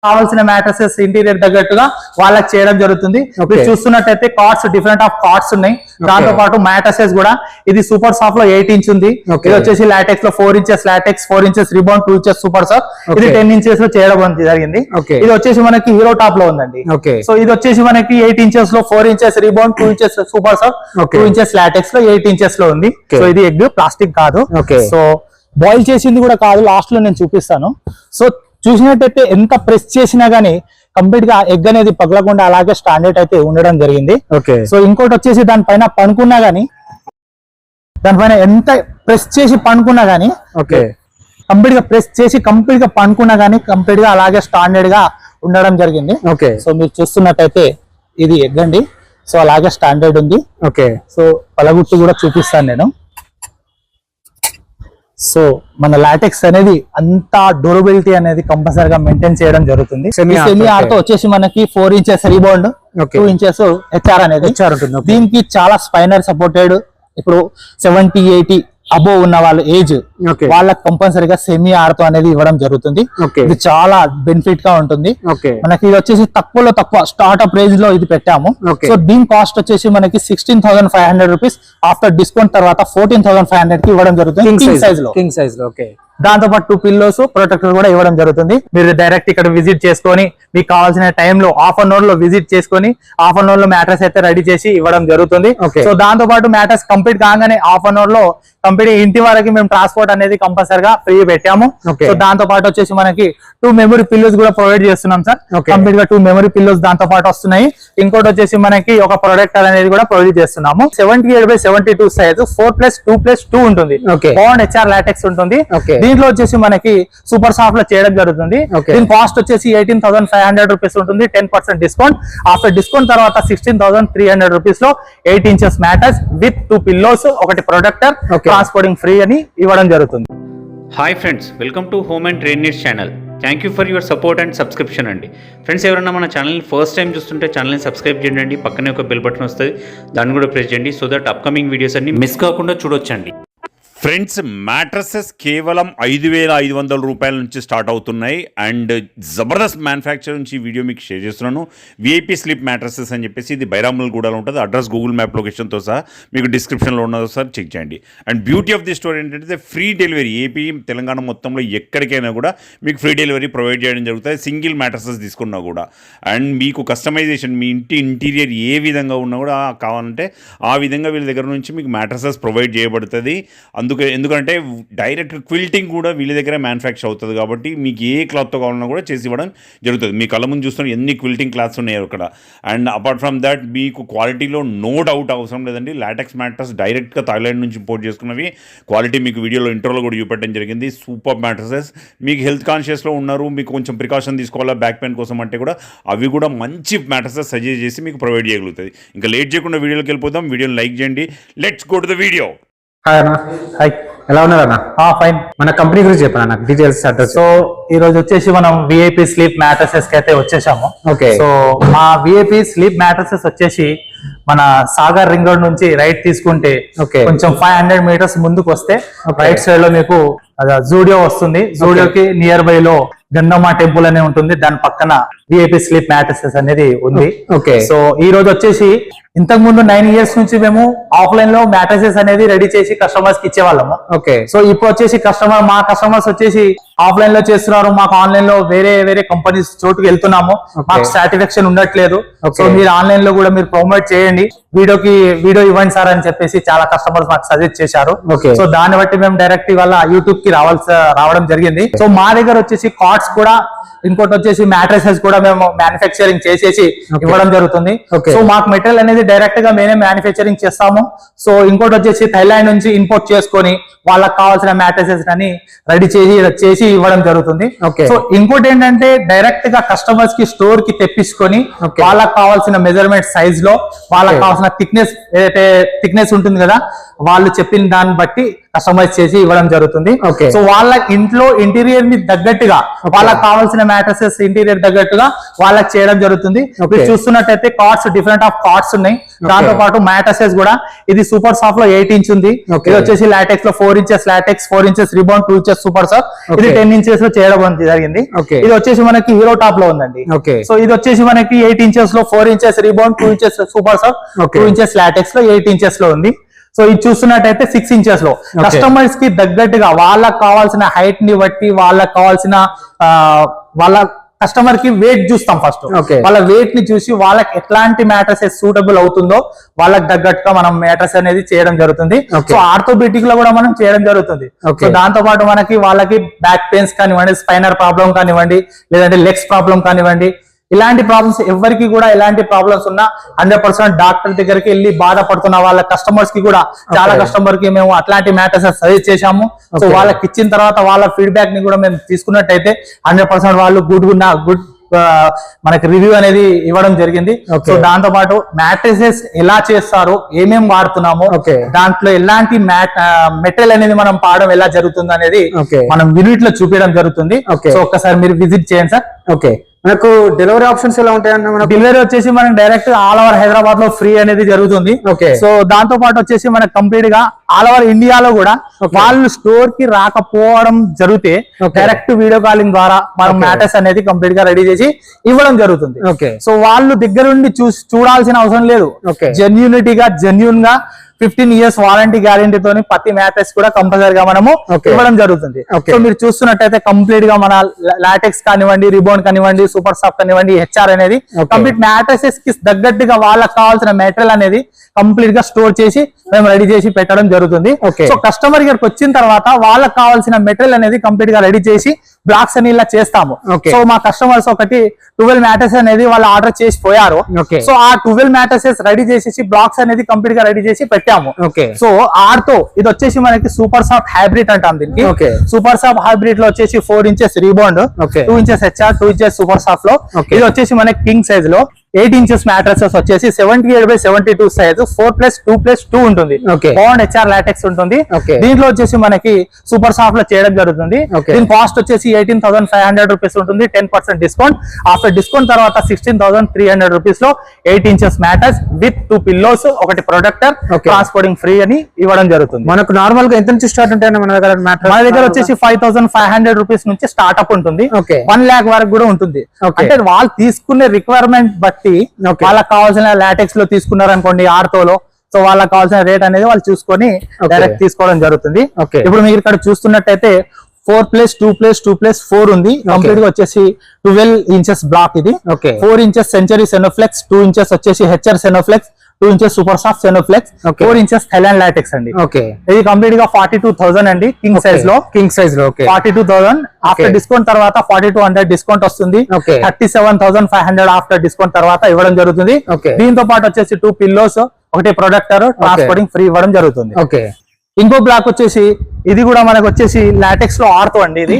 కావాల్సిన mattresses interior తగ్గట్టుగా వాళ్ళకి చేయడం జరుగుతుంది. మీరు చూస్తున్నట్టయితే కార్డ్స్ డిఫరెంట్ ఆఫ్ కార్డ్స్ ఉన్నాయి. దాంతో పాటు మ్యాట్రసెస్ కూడా ఇది సూపర్ సాఫ్ట్ లో 8 ఇంచ్ ఉంది. ఇది వచ్చేసి లాటెక్స్ లో 4 inches LaTeX, 4 inches rebound, 2 inches super soft. ఇది 10 ఇంచెస్ లో చేయడం జరిగింది. ఇది వచ్చేసి మనకి హీరో టాప్ లో ఉందండి. సో ఇది వచ్చేసి మనకి 8 ఇంచెస్ లో 4 inches rebound, 2 inches super soft, 2 inches LaTeX లో 8 ఇంచెస్ లో ఉంది. సో ఇది ఎగ్ ప్లాస్టిక్ కాదు. సో బాయిల్ చేసింది కూడా కాదు, లాస్ట్ లో నేను చూపిస్తాను. సో చూసినట్టయితే ఎంత ప్రెస్ చేసినా గానీ కంప్లీట్ గా ఎగ్ అనేది పగలకుండా అలాగే స్టాండర్డ్ అయితే ఉండడం జరిగింది. సో ఇంకోటి వచ్చేసి దానిపైన పనుకున్నా గానీ, దానిపైన ఎంత ప్రెస్ చేసి పనుకున్నా గానీ కంప్లీట్ గా ప్రెస్ చేసి కంప్లీట్ గా పనుకున్నా గానీ కంప్లీట్ గా అలాగే స్టాండర్డ్ గా ఉండడం జరిగింది. సో మీరు చూస్తున్నట్టయితే ఇది ఎగ్ అండి. సో అలాగే స్టాండర్డ్ ఉంది. సో పలగుట్టు కూడా చూపిస్తాను నేను. సో మన లాటెక్స్ అనేది అంత డ్యూరబిలిటీ అనేది కంపల్సరీగా మెయింటైన్ చేయడం జరుగుతుంది. సెమీ ఆర్ తో వచ్చేసి మనకి 4 ఇంచెస్ రీబౌండ్, 2 ఇంచెస్ హెచ్ఆర్ అనేది ఉంటుంది. దీనికి చాలా స్పైనర్ సపోర్టెడ్. ఇప్పుడు 70-80 అబోవ్ ఉన్న వాళ్ళ ఏజ్ వాళ్ళకి కంపల్సరీగా సెమీ ఆర్ తో అనేది ఇవ్వడం జరుగుతుంది. ఇది చాలా బెనిఫిట్ గా ఉంటుంది. మనకి ఇది వచ్చేసి తక్కువలో తక్కువ స్టార్ట్అప్ రేంజ్ లో ఇది పెట్టాము. సో దీని కాస్ట్ వచ్చేసి మనకి 16,500 రూపీస్. ఆఫ్టర్ డిస్కౌంట్ తర్వాత 14,500 కి ఇవ్వడం జరుగుతుంది కింగ్ సైజ్ లో. దాంతో పాటు 2 పిల్లోస్ ప్రొటెక్టర్ కూడా ఇవ్వడం జరుగుతుంది. మీరు డైరెక్ట్ ఇక్కడ విజిట్ చేసుకొని మీకు కావాల్సిన టైంలో హాఫ్ అన్ అవర్ లో విజిట్ చేసుకొని హాఫ్ అన్ అవర్ లో మ్యాట్రస్ అయితే రెడీ చేసి ఇవ్వడం జరుగుతుంది. సో దాంతో పాటు మ్యాట్రస్ కంప్లీట్ కాగానే హాఫ్ అన్ అవర్ లో కంప్లీట్ ఇంటి వరకు మేము ట్రాన్స్పోర్ట్ అనేది కంపల్సరిగా ఫ్రీ పెట్టాము. సో దాంతో పాటు వచ్చేసి మనకి 2 మెమరీ పిల్లోస్ కూడా ప్రొవైడ్ చేస్తున్నాం సార్. కంప్లీట్ గా 2 మెమరీ పిల్లోస్ దాంతో పాటు వస్తున్నాయి. ఇంకోటి వచ్చేసి మనకి ఒక ప్రొడక్టర్ అనేది కూడా ప్రొవైడ్ చేస్తున్నాము. 78/72 సైజ్ 4+2+2 ఉంటుంది. బాండ్ హెచ్ఆర్ లాటెక్స్ ఉంటుంది. దీంట్లో వచ్చేసి మనకి సూపర్ సాఫ్ట్ లో చేయడం జరుగుతుంది. దీని కాస్ట్ వచ్చేసి 18,500 రూపీస్ ఉంటుంది. 10% డిస్కౌంట్. ఆఫ్టర్ డిస్కౌంట్ తర్వాత 16,300 రూపీస్ లో 8 ఇంచెస్ మ్యాటర్స్ విత్ 2 పిల్లోస్, ఒకటి ప్రొడక్టర్, ట్రాన్స్పోర్టింగ్ ఫ్రీ అని ఇవ్వడం జరుగుతుంది. Hi friends, welcome to home and trade needs channel. Thank you for your support and subscription అండి. ఫ్రెండ్స్, ఎవరైనా మన ఛానల్ని ఫస్ట్ టైం చూస్తుంటే ఛానల్ని సబ్స్క్రైబ్ చేయండి. పక్కనే ఒక బెల్ బటన్ వస్తుంది, దాన్ని కూడా ప్రెస్ చేయండి. సో దట్ అప్కమింగ్ వీడియోస్ అన్ని మిస్ కాకుండా చూడొచ్చండి. ఫ్రెండ్స్, మ్యాట్రసెస్ కేవలం 5,500 రూపాయల నుంచి స్టార్ట్ అవుతున్నాయి. అండ్ జబర్దస్త్ మ్యానుఫ్యాక్చర్ నుంచి ఈ వీడియో మీకు షేర్ చేస్తున్నాను. విఐపీ స్లీప్ మ్యాట్రసెస్ అని చెప్పేసి ఇది బైరాముల్గూడలో ఉంటుంది. అడ్రస్ గూగుల్ మ్యాప్ లొకేషన్తో సహా మీకు డిస్క్రిప్షన్లో ఉన్నదో సార్ చెక్ చేయండి. And beauty of the store ఏంటంటే ఫ్రీ డెలివరీ. ఏపీ తెలంగాణ మొత్తంలో ఎక్కడికైనా కూడా మీకు ఫ్రీ డెలివరీ ప్రొవైడ్ చేయడం జరుగుతుంది, సింగిల్ మ్యాట్రసెస్ తీసుకున్నా కూడా. అండ్ మీకు కస్టమైజేషన్ మీ ఇంటి ఇంటీరియర్ ఏ విధంగా ఉన్నా కూడా కావాలంటే ఆ విధంగా వీళ్ళ దగ్గర నుంచి మీకు మ్యాట్రసెస్ ప్రొవైడ్ చేయబడుతుంది. ఎందుకంటే డైరెక్ట్ క్విల్టింగ్ కూడా వీళ్ళ దగ్గర మ్యానుఫ్యాక్చర్ అవుతుంది కాబట్టి మీకు ఏ క్లాత్తో కావాలన్నా కూడా చేసి ఇవ్వడం జరుగుతుంది. మీ కళ్ళ ముందు చూస్తున్న ఎన్ని క్విల్టింగ్ క్లాత్స్ ఉన్నాయి అక్కడ. అండ్ అపార్ట్ ఫ్రమ్ దాట్ మీకు క్వాలిటీలో నో డౌట్ అవసరం లేదండి. లాటెక్స్ మ్యాట్రస్ డైరెక్ట్గా థాయిలాండ్ నుంచి ఇంపోర్ట్ చేసుకున్నవి. క్వాలిటీ మీకు వీడియోలో ఇంట్రోలో కూడా చూపెట్టడం జరిగింది. Super mattresses. మీకు హెల్త్ కాన్షియస్లో ఉన్నారు, మీకు కొంచెం ప్రికాషన్ తీసుకోవాలా బ్యాక్ పెయిన్ కోసం అంటే కూడా అవి కూడా మంచి మ్యాట్రసెస్ సజెస్ట్ చేసి మీకు ప్రొవైడ్ చేయగలుగుతుంది. ఇంకా లేట్ చేయకుండా వీడియోలోకి వెళ్ళిపోదాం. వీడియోని లైక్ చేయండి. Let's go to the video. Hi అన్న. హాయ్, ఎలా ఉన్నారు అన్న? ఫైన్. మన కంపెనీ గురించి చెప్పాను అన్న, డీటెయిల్స్ అడ్రస్. సో ఈ రోజు వచ్చేసి మనం విఐపీ స్లీప్ మ్యాట్రసెస్ కి అయితే వచ్చేసాము. సో మా విఐపీ స్లీప్ మ్యాట్రసెస్ వచ్చేసి మన సాగర్ రింగ్ రోడ్ నుంచి రైట్ తీసుకుంటే కొంచెం 500 మీటర్స్ ముందుకు వస్తే రైట్ సైడ్ లో మీకు జూడియో వస్తుంది. జూడియోకి నియర్ బై లో గంగమ్మ టెంపుల్ అనే ఉంటుంది. దాని పక్కన విఐపీ స్లీప్ మ్యాట్రసెస్ అనేది ఉంది. సో ఈ రోజు వచ్చేసి ఇంతకు ముందు 9 ఇయర్స్ నుంచి మేము ఆఫ్లైన్ లో మ్యాట్రసెస్ అనేది రెడీ చేసి కస్టమర్స్ కి ఇచ్చేవాళ్ళము. సో ఇప్పుడు వచ్చేసి మా కస్టమర్స్ వచ్చేసి ఆఫ్లైన్ లో చేస్తున్నారు, మాకు ఆన్లైన్ లో వేరే కంపెనీస్ చోటుకి వెళ్తున్నాము, మాకు సాటిస్ఫాక్షన్ ఉండట్లేదు. సో మీరు ఆన్లైన్ లో కూడా మీరు ప్రమోట్ చేయండి, వీడియో ఇవ్వండి సార్ అని చెప్పేసి చాలా కస్టమర్స్ మాకు సజెస్ట్ చేశారు. సో దాన్ని బట్టి మేము డైరెక్ట్ ఇవాళ యూట్యూబ్ కి రావడం జరిగింది. సో మా దగ్గర వచ్చేసి కార్డ్స్ కూడా, ఇంకోటి వచ్చేసి మ్యాట్రసెస్ కూడా మేము మ్యానుఫ్యాక్చరింగ్ చేసేసి ఇవ్వడం జరుగుతుంది. సో మాకు మెటీరియల్ అనేది డైరెక్ట్ గా మేమే మ్యానుఫ్యాక్చరింగ్ చేస్తాము. సో ఇంకోటి వచ్చేసి థైలాండ్ నుంచి ఇంపోర్ట్ చేసుకొని వాళ్ళకి కావాల్సిన మ్యాట్రసెస్ అని రెడీ చేసి ఇవ్వడం జరుగుతుంది. సో ఇంకోటి ఏంటంటే డైరెక్ట్ గా కస్టమర్స్ కి స్టోర్ కి తెప్పించుకొని వాళ్ళకి కావాల్సిన మెజర్మెంట్ సైజ్ లో వాళ్ళకి కావాల్సిన థిక్నెస్ ఏదైతే థిక్నెస్ ఉంటుంది కదా, వాళ్ళు చెప్పిన దాన్ని బట్టి కస్టమైజ్ చేసి ఇవ్వడం జరుగుతుంది. Okay. సో వాళ్ళ ఇంట్లో ఇంటీరియర్ ని తగ్గట్టుగా వాళ్ళకి కావాల్సిన మ్యాట్రసెస్ ఇంటీరియర్ తగ్గట్టుగా వాళ్ళకి చేయడం జరుగుతుంది. మీరు చూస్తున్నట్టయితే కార్డ్స్ డిఫరెంట్ ఆఫ్ కార్డ్స్ ఉన్నాయి. దాంతో పాటు మ్యాట్రసెస్ కూడా ఇది సూపర్ సాఫ్ట్ లో 8 ఇంచ్ ఉంది. ఇది వచ్చేసి లాటెక్స్ లో 4 inches LaTeX, 4 inches రిబాండ్, 2 inches super soft. ఇది 10 ఇంచెస్ లో చేయడం జరిగింది. ఇది వచ్చేసి మనకి హీరో టాప్ లో ఉందండి. సో ఇది వచ్చేసి మనకి 8 ఇంచెస్ లో 4 inches రిబాండ్, 2 inches super soft, 2 inches LaTeX లో 8 ఇంచెస్ లో ఉంది. సో ఇది చూస్తున్నట్టయితే 6 ఇంచెస్ లో కస్టమర్స్ కి తగ్గట్టుగా వాళ్ళకి కావాల్సిన హైట్ ని బట్టి వాళ్ళకి కావాల్సిన వాళ్ళ కస్టమర్ కి వెయిట్ చూస్తాం ఫస్ట్. వాళ్ళ వెయిట్ ని చూసి వాళ్ళకి ఎట్లాంటి మ్యాట్రసెస్ సూటబుల్ అవుతుందో వాళ్ళకి తగ్గట్టుగా మనం మ్యాట్రస్ అనేది చేయడం జరుగుతుంది. సో ఆర్థోపెటిక్ లో కూడా మనం చేయడం జరుగుతుంది. సో దాంతో పాటు మనకి వాళ్ళకి బ్యాక్ పెయిన్స్ కానివ్వండి, స్పైనర్ ప్రాబ్లం కానివ్వండి, లేదంటే లెగ్స్ ప్రాబ్లం కానివ్వండి, ఇలాంటి ప్రాబ్లమ్స్ ఎవరికి కూడా ఎలాంటి ప్రాబ్లమ్స్ ఉన్నా 100% డాక్టర్ దగ్గరికి వెళ్ళి బాధపడుతున్న వాళ్ళ కస్టమర్స్ కి కూడా చాలా కస్టమర్ కి మేము అట్లాంటి మ్యాటర్స్ సజెస్ట్ చేశాము. సో వాళ్ళకి ఇచ్చిన తర్వాత వాళ్ళ ఫీడ్బ్యాక్ ని కూడా మేము తీసుకున్నట్టయితే 100% వాళ్ళు గుడ్ మనకి రివ్యూ అనేది ఇవ్వడం జరిగింది. సో దాంతో పాటు మ్యాట్రసెస్ ఎలా చేస్తారు, ఏమేమి వాడుతున్నాము, దాంట్లో ఎలాంటి మెటీరియల్ అనేది మనం పాడడం ఎలా జరుగుతుంది అనేది మనం యూనిట్ లో చూపించడం జరుగుతుంది. సో ఒక్కసారి మీరు విజిట్ చేయండి సార్. ఓకే, మనకు డెలివరీ ఆప్షన్స్ ఎలా ఉంటాయన్న? డెలివరీ వచ్చేసి మనకి డైరెక్ట్ ఆల్ ఓవర్ హైదరాబాద్ లో ఫ్రీ అనేది జరుగుతుంది. సో దాంతో పాటు వచ్చేసి మనకి కంప్లీట్ గా ఆల్ ఓవర్ ఇండియాలో కూడా వాళ్ళు స్టోర్ కి రాకపోవడం జరిగితే డైరెక్ట్ వీడియో కాలింగ్ ద్వారా మనం మ్యాటర్స్ అనేది కంప్లీట్ గా రెడీ చేసి ఇవ్వడం జరుగుతుంది. సో వాళ్ళు దగ్గర నుండి చూడాల్సిన అవసరం లేదు. జెన్యూనిటీగా జెన్యూన్ గా 15 years వారంటీ గ్యారంటీ తోని ప్రతి మ్యాట్రెస్ కూడా కంపల్సరీగా మనము ఇవ్వడం జరుగుతుంది. సో మీరు చూస్తున్నట్టయితే కంప్లీట్ గా మన లాటెక్స్ కానివ్వండి, రిబాండ్ కానివ్వండి, సూపర్ సాఫ్ట్ కానివ్వండి, హెచ్ఆర్ అనేది కంప్లీట్ మ్యాట్రెసెస్ కి తగ్గట్టుగా వాళ్ళకి కావాల్సిన మెటీరియల్ అనేది కంప్లీట్ గా స్టోర్ చేసి మేము రెడీ చేసి పెట్టడం జరుగుతుంది. సో కస్టమర్ దగ్గరికి వచ్చిన తర్వాత వాళ్ళకి కావాల్సిన మెటీరియల్ అనేది కంప్లీట్ గా రెడీ చేసి బ్లాక్స్ అని ఇలా చేస్తాము. సో మా కస్టమర్స్ ఒకటి 12 మ్యాట్రెస్ అనేది వాళ్ళు ఆర్డర్ చేసి పోయారు. సో ఆ 12 మ్యాట్రెసెస్ రెడీ చేసేసి బ్లాక్స్ అనేది కంప్లీట్ గా రెడీ చేసి పెట్టాము. సో ఆర్తో ఇది వచ్చేసి మనకి సూపర్ సాఫ్ట్ హైబ్రిడ్ అంటాం దీనికి. సూపర్ సాఫ్ట్ హైబ్రిడ్ లో వచ్చేసి 4 inches రీబాండ్, 2 inches HR, 2 inches super soft లో. ఇది వచ్చేసి మనకి కింగ్ సైజ్ లో 8 ఇంచెస్ మ్యాట్రసెస్ వచ్చేసి 78/72 సైజ్ 4+2+2 ఉంటుంది. బాండ్ హెచ్ఆర్ లాటెక్స్ ఉంటుంది. దీంట్లో వచ్చేసి మనకి సూపర్ సాఫ్ట్ లో చేయడం జరుగుతుంది. దీని కాస్ట్ వచ్చేసి 18,500 రూపీస్ ఉంటుంది. 10% డిస్కౌంట్. ఆఫ్టర్ డిస్కౌంట్ తర్వాత 16,300 రూపీస్ లో 8 ఇంచెస్ మ్యాటర్స్ విత్ 2 పిల్లోస్, ఒకటి ప్రొడక్టర్, ట్రాన్స్పోర్టింగ్ ఫ్రీ అని ఇవ్వడం జరుగుతుంది. మనకు నార్మల్ గా ఎంత నుంచి స్టార్ట్ ఉంటాయి మన దగ్గర? మన దగ్గర వచ్చేసి 5,500 రూపీస్ నుంచి స్టార్ట్అప్ ఉంటుంది. 1 lakh వరకు కూడా ఉంటుంది. అంటే వాళ్ళు తీసుకునే రిక్వైర్మెంట్ బట్టి వాళ్ళకి కావాల్సిన లాటెక్స్ లో తీసుకున్నారు అనుకోండి, ఆర్తోలో, సో వాళ్ళకి కావాల్సిన రేట్ అనేది వాళ్ళు చూసుకొని డైరెక్ట్ తీసుకోవడం జరుగుతుంది. ఇప్పుడు మీరు ఇక్కడ చూస్తున్నట్టయితే 4+2+2+4 ఉంది. కంప్లీట్ గా వచ్చేసి 12 ఇంచెస్ బ్లాక్ ఇది. 4 ఇంచెస్ సెంచరీ సెనోఫ్లెక్స్, 2 ఇంచెస్ వచ్చేసి హెచ్ఆర్ సెనోఫ్లెక్స్, 2 ఇంచెస్ సూపర్ సాఫ్ట్ సెనోఫ్లెక్స్, 4 ఇంచెస్ థైలాండ్ లాటెక్స్ అండి. ఇది కంప్లీట్ గా 42,000 అండి. కింగ్ సైజ్ లో 42,000. ఆఫ్టర్ డిస్కౌంట్ తర్వాత 4,200 డిస్కౌంట్ వస్తుంది. 37,500 ఆఫ్టర్ డిస్కౌంట్ తర్వాత ఇవ్వడం జరుగుతుంది. దీంతో పాటు వచ్చేసి 2 పిల్లోస్, ఒకటి ప్రొడక్టర్, ట్రాన్స్పోర్టింగ్ ఫ్రీ ఇవ్వడం జరుగుతుంది. ఇంకో బ్లాక్ వచ్చేసి ఇది కూడా మనకు వచ్చేసి లాటెక్స్ లో ఆర్తో అండి. ఇది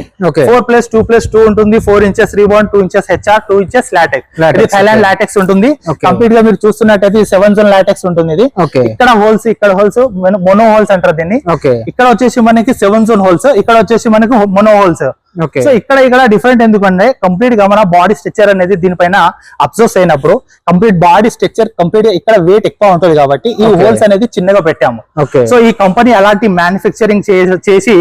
4+2+2 ఉంటుంది. 4 inches రీబాండ్, 2 inches HR, 2 inches LaTeX. ఇది థైలాండ్ లాటెక్స్ ఉంటుంది. కంప్లీట్ గా మీరు చూస్తున్నట్టయితే 7 జోన్ లాటెక్స్ ఉంటుంది. ఇది ఇక్కడ హోల్స్, ఇక్కడ హోల్స్ మోనో హోల్స్ అంటారు దీన్ని. ఇక్కడ వచ్చేసి మనకి 7 జోన్ హోల్స్, ఇక్కడ వచ్చేసి మనకి మోనో హోల్స్. సో ఇక్కడ డిఫరెంట్ ఎందుకంటే కంప్లీట్ గా మన బాడీ స్ట్రక్చర్ అనేది దీనిపైన అబ్జర్వ్ అయినప్పుడు కంప్లీట్ బాడీ స్ట్రక్చర్ కంప్లీట్ ఇక్కడ వెయిట్ ఎక్కువ ఉంటుంది కాబట్టి ఈ హోల్స్ అనేది చిన్నగా పెట్టాము. సో ఈ కంపెనీ అలాంటి మ్యానుఫ్యాక్చరింగ్ చేసి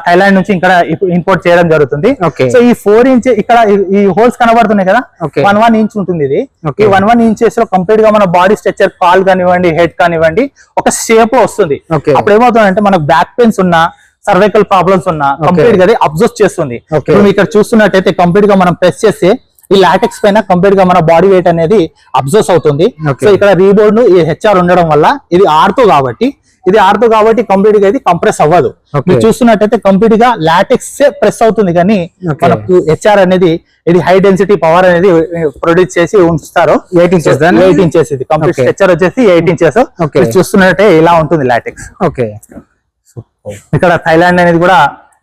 థైలాండ్ నుంచి ఇక్కడ ఇంపోర్ట్ చేయడం జరుగుతుంది. సో ఈ 4 ఇంచ్ ఇక్కడ ఈ హోల్స్ కనబడుతున్నాయి కదా, 1 ఇంచ్ ఉంటుంది. ఇది ఈ 1 ఇంచెస్ లో కంప్లీట్ గా మన బాడీ స్ట్రక్చర్, కాల్ కానివ్వండి, హెడ్ కానివ్వండి, ఒక షేప్ లో వస్తుంది. అప్పుడు ఏమవుతుందంటే మనకు బ్యాక్ పెయిన్స్ ఉన్నా, సర్వైకల్ ప్రాబ్లమ్స్ ఉన్నా కంప్లీట్ గా అబ్జర్వ్ చేస్తుంది. ఇక్కడ చూస్తున్నట్టయితే కంప్లీట్ గా మనం ప్రెస్ చేస్తే ఈ లాటెక్స్ పైన కంప్లీట్ గా మన బాడీ వెయిట్ అనేది అబ్జర్వ్ అవుతుంది. సో ఇక్కడ రీబోర్డ్ ఈ హెచ్ఆర్ ఉండడం వల్ల ఇది ఆర్తో కాబట్టి కంప్లీట్ గా ఇది కంప్రెస్ అవ్వదు. మీరు చూస్తున్నట్టయితే కంప్లీట్ గా లాటెక్స్ ప్రెస్ అవుతుంది కానీ మనకు హెచ్ఆర్ అనేది ఇది హై డెన్సిటీ పవర్ అనేది ప్రొడ్యూస్ చేసి ఉంచుతారు. 8 ఇంచెస్ ఇది కంప్లీట్ హెచ్ఆర్ వచ్చేసి 8 ఇంచెస్. చూస్తున్నట్టే ఇలా ఉంటుంది లాటెక్స్. ఇక్కడ థైలాండ్ అనేది కూడా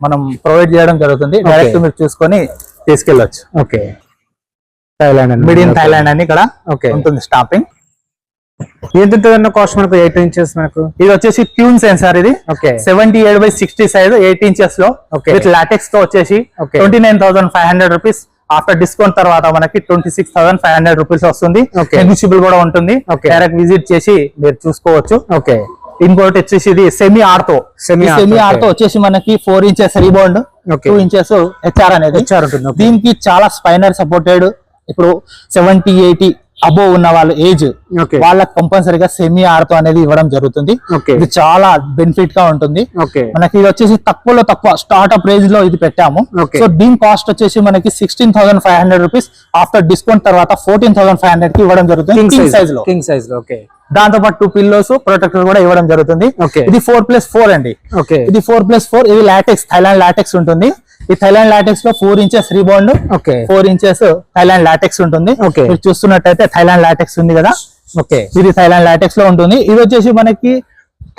మనం ప్రొవైడ్ చేయడం జరుగుతుంది. డైరెక్ట్ మీరు చూసుకొని తీసుకెళ్ళొచ్చు. థైలాండ్, మిడ్ ఇన్ థైలాండ్ అని ఇక్కడ ఉంటుంది స్టాంపింగ్. ఎంత ఉంటుందన్న కాస్ట్ మనకు 8 ఇంచెస్ మనకు? ఇది వచ్చేసి ట్యూన్ సెన్సార్, ఇది ఓకే 78/60 సైజ్ 8 ఇంచెస్ లో Okay. విత్ లాటెక్స్ తో వచ్చేసి Okay. 29,500 రూపీస్. ఆఫ్టర్ డిస్కౌంట్ తర్వాత మనకి 26,500 రూపీస్ వస్తుంది. Okay. నెగోషియబుల్ కూడా ఉంటుంది. Okay. డైరెక్ట్ విజిట్ చేసి మీరు చూసుకోవచ్చు. ఓకే ఇంకోటి వచ్చేసి ఇది semi ortho. Semi Arto, semi okay. Ortho వచ్చేసి మనకి 4 inches rebound, Okay. 2 inches HR అనేది. HR ఉంటుంది, okay. దీనికి చాలా స్పైనర్ సపోర్టెడ్. ఇప్పుడు 70-80 అబోవ్ ఉన్న వాళ్ళ ఏజ్ Okay. వాళ్ళకి కంపల్సరీగా సెమీ ఆర్తో అనేది ఇవ్వడం జరుగుతుంది. Okay. ఇది చాలా బెనిఫిట్ గా ఉంటుంది. ఓకే మనకి ఇది వచ్చేసి తక్కువలో తక్కువ స్టార్ట్అప్ రేంజ్ లో ఇది పెట్టాము. Okay. సో దీని కాస్ట్ వచ్చేసి మనకి 16,500 రూపీస్. ఆఫ్టర్ డిస్కౌంట్ తర్వాత 14,500 కి ఇవ్వడం జరుగుతుంది కింగ్ సైజ్ లో. కింగ్ సైజ్ లో ఓకే దాంతో పాటు 2 పిల్లోస్ ప్రొటెక్టర్ కూడా ఇవ్వడం జరుగుతుంది. Okay. ఇది 4+4 అండి. ఓకే ఇది 4+4. ఇది లాటెక్స్, థైలాండ్ లాటెక్స్ ఉంటుంది. ఈ థైలాండ్ లాటెక్స్ లో 4 inches rebound, okay 4 inches Thailand LaTeX ఉంటుంది. Okay. మీరు చూస్తున్నట్టయితే థైలాండ్ లాటెక్స్ ఉంది కదా, ఓకే ఇది థైలాండ్ లాటెక్స్ లో ఉంటుంది. ఇది వచ్చేసి మనకి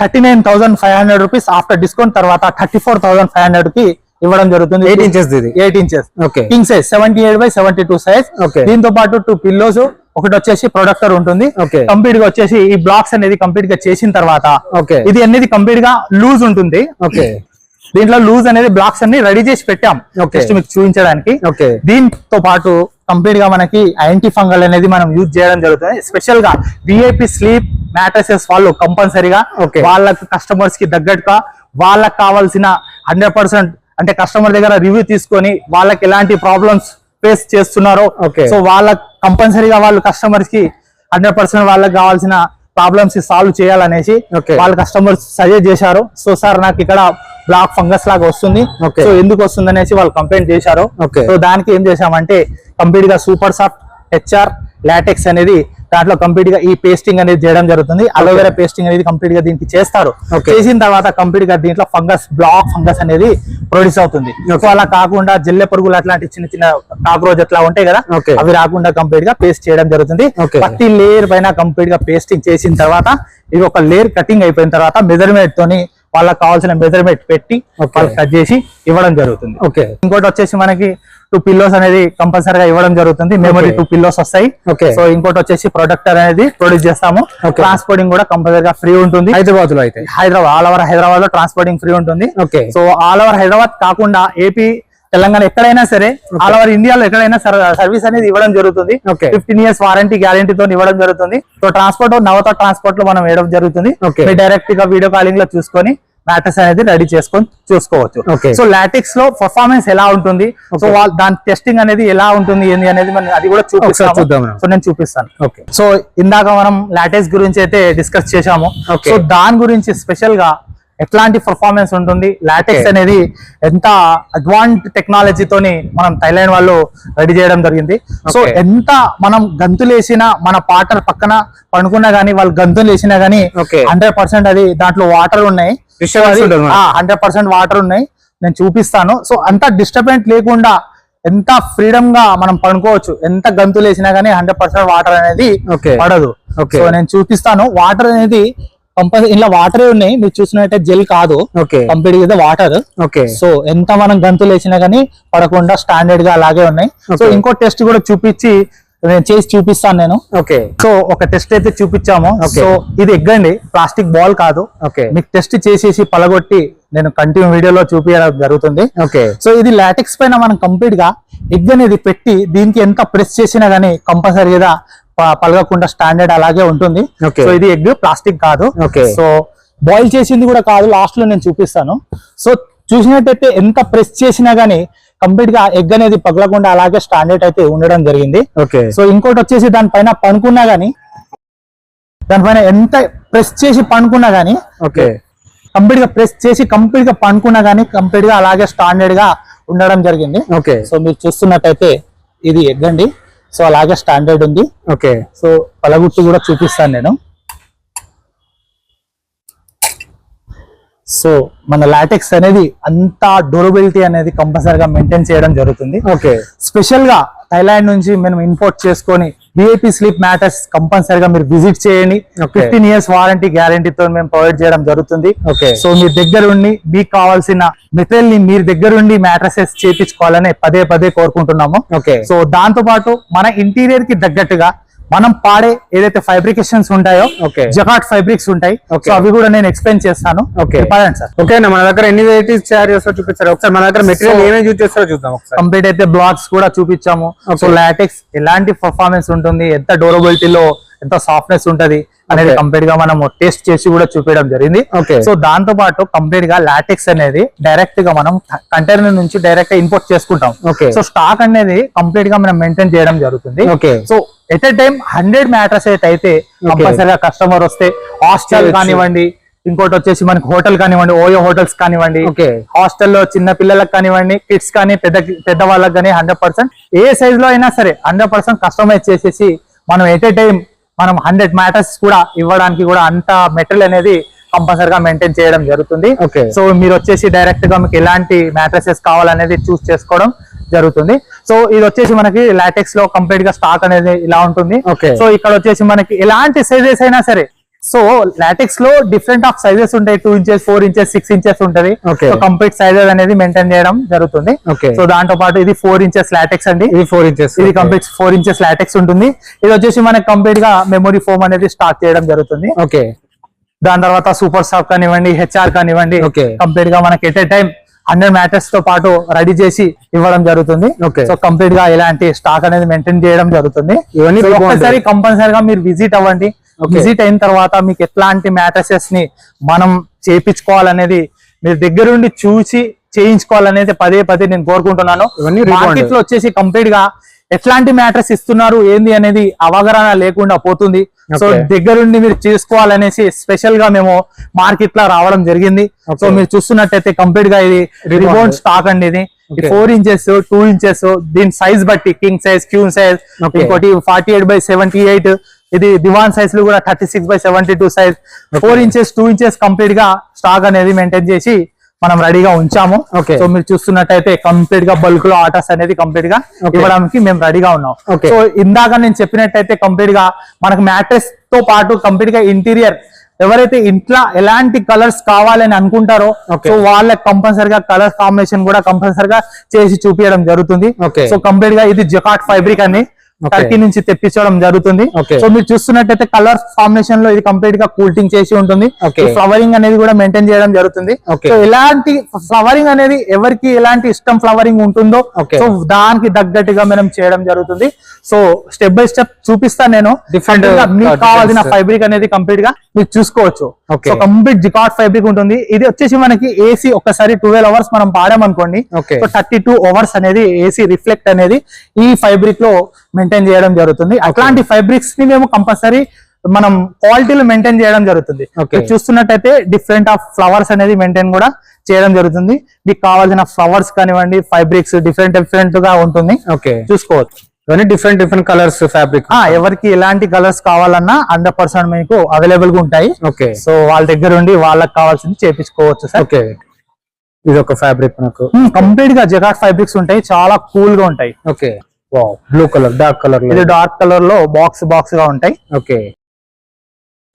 39,500 రూపీస్. ఆఫ్టర్ డిస్కౌంట్ తర్వాత 34,500 కి ఇవ్వడం జరుగుతుంది. 8 ఇంచెస్ ఇది 8 inches okay king size 78/72 size. Okay. దీంతో పాటు 2 పిల్లోస్, ఒకటి వచ్చేసి ప్రొడక్టర్ ఉంటుంది. Okay. కంప్లీట్ గా వచ్చేసి ఈ బ్లాక్స్ అనేది కంప్లీట్ గా చేసిన తర్వాత Okay. ఇది అనేది కంప్లీట్ గా లూజ్ ఉంటుంది. ఓకే దీంట్లో లూజ్ అనేది బ్లాక్స్ అన్ని రెడీ చేసి పెట్టాం Okay. జస్ట్ మీకు చూపించడానికి. ఓకే దీంతో పాటు కంప్లీట్ గా మనకి యాంటీ ఫంగల్ అనేది మనం యూజ్ చేయడం జరుగుతుంది. స్పెషల్ గా విఐపి స్లీప్ మ్యాట్రసెస్ వాళ్ళు కంపల్సరీగా Okay. వాళ్ళకి కస్టమర్స్ కి తగ్గట్టుగా వాళ్ళకి కావాల్సిన 100% అంటే కస్టమర్ దగ్గర రివ్యూ తీసుకొని వాళ్ళకి ఎలాంటి ప్రాబ్లమ్స్ ఫేస్ చేస్తున్నారో Okay. సో వాళ్ళ కంపల్సరీగా వాళ్ళు కస్టమర్స్ కి 100% వాళ్ళకి కావాల్సిన ప్రాబ్లమ్స్ సాల్వ్ చేయాలనేసి Okay. వాళ్ళ కస్టమర్స్ సజెస్ట్ చేశారు. సో సార్ నాకు ఇక్కడ బ్లాక్ ఫంగస్ లాగా వస్తుంది, Okay. సో ఎందుకు వస్తుంది అనేసి వాళ్ళు కంప్లైంట్ చేశారు. Okay. సో దానికి ఏం చేశామంటే కంప్లీట్ గా సూపర్ సాఫ్ట్ హెచ్ఆర్ లాటెక్స్ అనేది దాంట్లో కంప్లీట్ గా ఈ పేస్టింగ్ అనేది చేయడం జరుగుతుంది. అలోవెరా పేస్టింగ్ అనేది కంప్లీట్ గా దీనికి చేస్తారు. Okay. చేసిన తర్వాత కంప్లీట్ గా దీంట్లో ఫంగస్ బ్లాక్ ఫంగస్ అనేది ప్రొడ్యూస్ అవుతుంది. సో అలా కాకుండా జల్లె పురుగులు అట్లాంటి చిన్న చిన్న కాక్రోచ్ అట్లా ఉంటాయి కదా, Okay. అవి రాకుండా కంప్లీట్ గా పేస్ట్ చేయడం జరుగుతుంది. Okay. ప్రతి లేయర్ పైన కంప్లీట్ గా పేస్టింగ్ చేసిన తర్వాత ఇది ఒక లేయర్ కటింగ్ అయిపోయిన తర్వాత మెజర్మెంట్ తోని వాళ్ళకి కావాల్సిన మెజర్మెంట్ పెట్టి Okay. వాళ్ళకి కట్ చేసి ఇవ్వడం జరుగుతుంది. ఓకే ఇంకోటి వచ్చేసి మనకి 2 పిల్లోస్ అనేది కంపల్సరీగా ఇవ్వడం జరుగుతుంది. మెమరీ 2 పిల్లోస్ వస్తాయి. Okay. సో ఇంకోటి వచ్చేసి ప్రొడక్టర్ అనేది ప్రొడ్యూస్ చేస్తాము. Okay. ట్రాన్స్పోర్టింగ్ కూడా కంపల్సరీగా ఫ్రీ ఉంటుంది. హైదరాబాద్ లో అయితే హైదరాబాద్ ఆల్ ఓవర్ హైదరాబాద్ లో ట్రాన్స్పోర్టింగ్ ఫ్రీ ఉంటుంది. Okay so all over Hyderabad కాకుండా ఏపీ, తెలంగాణ ఎక్కడైనా సరే ఆల్ ఓవర్ ఇండియాలో ఎక్కడైనా సర్వీస్ అనేది ఇవ్వడం జరుగుతుంది. Okay. 15 years వారంటీ గ్యారంటీతో ఇవ్వడం జరుగుతుంది. సో ట్రాన్స్పోర్ట్ నవత ట్రాన్స్పోర్ట్ లో మనం వేయడం జరుగుతుంది. Okay. మీరు డైరెక్ట్ గా వీడియో కాలింగ్ లో చూసుకొని మ్యాట్రస్ అనేది రెడీ చేసుకొని చూసుకోవచ్చు. Okay. సో లాటెక్స్ లో పర్ఫార్మెన్స్ ఎలా ఉంటుంది, సో దాని టెస్టింగ్ అనేది ఎలా ఉంటుంది ఏంది అనేది మనం అది కూడా ఒకసారి చూద్దాం చూపిస్తాము. మనం. సో నేను చూపిస్తాను. ఓకే సో ఇందాక మనం లాటెక్స్ గురించి అయితే డిస్కస్ చేశాము. Okay. సో దాని గురించి స్పెషల్ గా ఎట్లాంటి పర్ఫార్మెన్స్ ఉంటుంది, లాటెక్స్ Okay. అనేది ఎంత అడ్వాన్స్ టెక్నాలజీతోని మనం థైలాండ్ వాళ్ళు రెడీ చేయడం జరిగింది. So Okay. ఎంత మనం గంతులు వేసినా మన పార్ట్నర్ పక్కన పడుకున్నా గానీ వాళ్ళు గంతులు వేసినా గానీ Okay. 100% అది దాంట్లో వాటర్ ఉన్నాయి, Disturbance ఉండదు మనకు. 100% వాటర్ ఉన్నాయి. నేను చూపిస్తాను. సో అంత డిస్టర్బెన్స్ లేకుండా ఎంత ఫ్రీడమ్ గా మనం పడుకోవచ్చు. ఎంత గంతులు వేసినా గానీ 100% వాటర్ అనేది Okay. పడదు. Okay. సో నేను చూపిస్తాను. వాటర్ అనేది కంపల్సరీ ఇలా వాటరే ఉన్నాయి, మీరు చూసినట్టే జెల్ కాదు, ఓకే కంప్లీట్ గా వాటర్. ఓకే సో ఎంత మనం గంతులు వేసినా గానీ పడకుండా స్టాండర్డ్ గా అలాగే ఉన్నాయి. So Okay. ఇంకో టెస్ట్ కూడా చూపించి నేను చేసి చూపిస్తాను నేను. ఓకే సో ఒక టెస్ట్ అయితే చూపించాము. Okay. సో ఇది ఎగ్ అండి, ప్లాస్టిక్ బాల్ కాదు. ఓకే మీకు టెస్ట్ చేసేసి పలగొట్టి నేను కంటిన్యూ వీడియోలో చూపించడం జరుగుతుంది. ఓకే సో ఇది లాటెక్స్ పైన మనం కంప్లీట్ గా ఎగ్ అనేది పెట్టి దీనికి ఎంత ప్రెస్ చేసినా గానీ కంపల్సరీగా పలగకుండా స్టాండర్డ్ అలాగే ఉంటుంది. Okay. సో ఇది ఎగ్, ప్లాస్టిక్ కాదు. Okay. సో బాయిల్ చేసింది కూడా కాదు, లాస్ట్ లో నేను చూపిస్తాను. సో చూసినట్టయితే ఎంత ప్రెస్ చేసినా గానీ కంప్లీట్ గా ఎగ్ అనేది పగలకుండా అలాగే స్టాండర్డ్ అయితే ఉండడం జరిగింది. ఓకే సో ఇంకోటి వచ్చేసి దానిపైన పనుకున్నా గానీ, దానిపైన ఎంత ప్రెస్ చేసి పనుకున్నా గానీ, ఓకే కంప్లీట్ గా ప్రెస్ చేసి కంప్లీట్ గా పనుకున్నా గానీ కంప్లీట్ గా అలాగే స్టాండర్డ్ గా ఉండడం జరిగింది. ఓకే సో మీరు చూస్తున్నట్టయితే ఇది ఎగ్ అండి. సో అలాగే స్టాండర్డ్ ఉంది. ఓకే సో పలగుట్టు కూడా చూపిస్తాను నేను. సో మన లాటెక్స్ అనేది అంత డ్యూరబిలిటీ అనేది కంపల్సరీగా మెయింటైన్ చేయడం జరుగుతుంది. ఓకే స్పెషల్ గా థైలాండ్ నుంచి మనం ఇంపోర్ట్ చేసుకొని విఐపి స్లీప్ మ్యాటర్స్ కంపల్సరీగా మీరు విజిట్ చేయండి. Okay. 15 years వారంటీ గ్యారంటీతో మేము ప్రొవైడ్ చేయడం జరుగుతుంది. Okay. సో మీ దగ్గర ఉండి మీకు కావాల్సిన మెటీరియల్ ని మీరు దగ్గర ఉండి మ్యాట్రసెస్ చేపించుకోవాలని పదే పదే కోరుకుంటున్నాము. ఓకే సో దాంతో పాటు మన ఇంటీరియర్ కి తగ్గట్టుగా మనం పాడే ఏదైతే ఫైబ్రికేషన్స్ ఉంటాయో Okay. జకాట్ ఫైబ్రిక్స్ ఉంటాయి. Okay. సో అవి కూడా నేను ఎక్స్ప్లెయిన్ చేస్తాను. Okay. పదండి సార్. ఓకే అన్న, మన దగ్గర ఎన్ని వెరైటీస్ తయారు చేస్తారో చూపిస్తారు ఒకసారి. మన దగ్గర మెటీరియల్ ఏమేమి యూజ్ చేస్తారో చూద్దాం ఒకసారి. కంప్లీట్ అయితే బ్లాక్స్ కూడా చూపించాము. Okay. సో లాటెక్స్ ఎలాంటి పర్ఫార్మెన్స్ ఉంటుంది, ఎంత డ్యూరబిలిటీలో ఎంత సాఫ్ట్నెస్ ఉంటది అనేది Okay. కంప్లీట్ గా మనం టెస్ట్ చేసి కూడా చూపించడం జరిగింది. Okay. సో దాంతో పాటు కంప్లీట్ గా లాటెక్స్ అనేది డైరెక్ట్ గా మనం కంటైనర్ నుంచి డైరెక్ట్ గా ఇంపోర్ట్ చేసుకుంటాం. Okay. సో స్టాక్ అనేది కంప్లీట్ గా మనం మెయింటైన్ చేయడం జరుగుతుంది. Okay. So at a time 100 mattress అయితే కంపల్సరీగా కస్టమర్ వస్తే హాస్టల్ చేయొచ్చు. కానివ్వండి, ఇంకోటి వచ్చేసి మనకి హోటల్ కానివ్వండి, ఓయో హోటల్స్ కానివ్వండి, Okay. హాస్టల్లో చిన్న పిల్లలకు కానివ్వండి, కిడ్స్ కానీ పెద్ద వాళ్ళకి కానీ 100% ఏ సైజ్ లో అయినా సరే 100% కస్టమైజ్ చేసేసి మనం ఎట్ ఏ టైం మనం 100 మ్యాటర్స్ కూడా ఇవ్వడానికి కూడా అంత మెటీరియల్ అనేది కంపల్సరీగా మెయింటైన్ చేయడం జరుగుతుంది. Okay. సో మీరు వచ్చేసి డైరెక్ట్ గా మీకు ఎలాంటి మ్యాట్రసెస్ కావాలనేది చూస్ చేసుకోవడం జరుగుతుంది. సో ఇది వచ్చేసి మనకి లాటెక్స్ లో కంప్లీట్ గా స్టాక్ అనేది ఇలా ఉంటుంది. Okay. సో ఇక్కడ వచ్చేసి మనకి ఎలాంటి సైజెస్ అయినా సరే, సో లాటెక్స్ లో డిఫరెంట్ ఆఫ్ సైజెస్ ఉంటాయి. 2 ఇంచెస్ 4 ఇంచెస్ 6 ఇంచెస్ ఉంటది. Okay. సో కంప్లీట్ సైజెస్ అనేది మెయింటైన్ చేయడం జరుగుతుంది. Okay. సో దాంతో పాటు ఇది 4 ఇంచెస్ లాటెక్స్ అండి. ఇది 4 ఇంచెస్. ఇది కంప్లీట్ 4 ఇంచెస్ లాటెక్స్ ఉంటుంది. ఇది వచ్చేసి మనకి కంప్లీట్ గా మెమరీ ఫోమ్ అనేది స్టార్ట్ చేయడం జరుగుతుంది. ఓకే. దాని తర్వాత సూపర్ సాఫ్ట్ కానివ్వండి, హెచ్ఆర్ కానివ్వండి, Okay. కంప్లీట్ గా మనకి ఎట్ ఏ టైం 100 మ్యాటర్స్ తో పాటు రెడీ చేసి ఇవ్వడం జరుగుతుంది. Okay. సో కంప్లీట్ గా ఇలాంటి స్టాక్ అనేది మెయింటైన్ చేయడం జరుగుతుంది. ఇవన్నీ సో బాగుంటాయి. ఒక్కసారి కంపల్సరీగా మీరు విజిట్ అవ్వండి. Okay. విజిట్ అయిన తర్వాత మీకు ఎట్లాంటి మ్యాట్రసెస్ ని మనం చేయించుకోవాలనేది మీరు దగ్గరుండి చూసి చేయించుకోవాలనేది పదే నేను కోరుకుంటున్నాను. ఇవన్నీ rebonded. మార్కెట్ లో వచ్చేసి కంప్లీట్ గా ఎట్లాంటి మ్యాట్రస్ ఇస్తున్నారు ఏంది అనేది అవగాహన లేకుండా పోతుంది. So Okay. దగ్గరుండి మీరు చేసుకోవాలనేసి స్పెషల్ గా మేము మార్కెట్ లో రావడం జరిగింది. Okay. సో మీరు చూస్తున్నట్టయితే కంప్లీట్ గా ఇది రిబౌండ్ స్టాక్ అండి. ఇది Okay. 4 ఇంచెస్ 2 ఇంచెస్ దీని సైజ్ బట్టి కింగ్ సైజ్, క్యూన్ సైజ్, Okay. ఇంకోటి 48/78, ఇది దివాన్ సైజ్ లో కూడా 36/72 సైజ్. 4 ఇంచెస్ 2 ఇంచెస్ కంప్లీట్ గా స్టాక్ అనేది మెయింటైన్ చేసి మనం రెడీగా ఉంచాము. Okay. సో మీరు చూస్తున్నట్టయితే కంప్లీట్ గా బల్క్ లో ఆర్డర్స్ అనేది కంప్లీట్ గా Okay. ఇవ్వడానికి మేము రెడీగా ఉన్నాం. Okay. సో ఇందాక నేను చెప్పినట్టయితే కంప్లీట్ గా మనకు మ్యాట్రెస్ తో పాటు కంప్లీట్ గా ఇంటీరియర్ ఎవరైతే ఇంట్లో ఎలాంటి కలర్స్ కావాలని అనుకుంటారో Okay. సో వాళ్ళకి కంపల్సరిగా కలర్ కాంబినేషన్ కూడా కంపల్సరిగా చేసి చూపించడం జరుగుతుంది. Okay. సో కంప్లీట్ గా ఇది జకాట్ ఫైబ్రిక్ అని Okay. టర్కీ నుంచి తెప్పించడం జరుగుతుంది. Okay. సో మీరు చూస్తున్నట్టయితే కలర్ కాంబినేషన్ లో ఇది కంప్లీట్ గా కూల్టింగ్ చేసి ఉంటుంది. Okay. ఫ్లవరింగ్ అనేది కూడా మెయింటైన్ చేయడం జరుగుతుంది. Okay. సో ఎలాంటి ఫ్లవరింగ్ అనేది ఎవరికి ఎలాంటి ఇష్టం ఫ్లవరింగ్ ఉంటుందో Okay. సో దానికి తగ్గట్టుగా మనం చేయడం జరుగుతుంది. సో స్టెప్ బై స్టెప్ చూపిస్తాను నేను. Different Complete గా మీకు కావాల్సిన designs. ఫైబ్రిక్ అనేది కంప్లీట్ గా మీరు చూసుకోవచ్చు. Okay. సో కంప్లీట్ జికాట్ ఫైబ్రిక్ ఉంటుంది. ఇది వచ్చేసి మనకి ఏసీ ఒక్కసారి 12 అవర్స్ మనం పాడామనుకోండి. Okay. సో 32 అవర్స్ అనేది ఏసీ రిఫ్లెక్ట్ అనేది ఈ ఫైబ్రిక్ లో మెయింటైన్ చేయడం జరుగుతుంది. అట్లాంటి ఫైబ్రిక్స్ ని మేము కంపల్సరీ మనం క్వాలిటీలో మెయింటైన్ చేయడం జరుగుతుంది. Okay. మీరు చూస్తున్నట్టయితే డిఫరెంట్ ఆఫ్ ఫ్లవర్స్ అనేది మెయింటైన్ కూడా చేయడం జరుగుతుంది. మీకు కావాల్సిన ఫ్లవర్స్ కానివ్వండి, ఫైబ్రిక్స్ డిఫరెంట్ గా ఉంటుంది. ఓకే. చూసుకోవచ్చు. ఇవన్నీ డిఫరెంట్ కలర్స్ ఫ్యాబ్రిక్. ఎవరికి ఎలాంటి కలర్స్ కావాలన్నా 100% మీకు అవైలబుల్ గా ఉంటాయి. ఓకే. సో వాళ్ళ దగ్గర ఉండి వాళ్ళకి కావాల్సింది చేపించుకోవచ్చు సార్. ఓకే. ఇది ఒక ఫ్యాబ్రిక్ మనకు కంప్లీట్ గా జకాట్ ఫైబ్రిక్స్ ఉంటాయి, చాలా కూల్ గా ఉంటాయి. Okay. Wow, blue colour, dark colour. ఇది డార్క్ కలర్ లో బాక్స్ గా ఉంటాయి. ఓకే.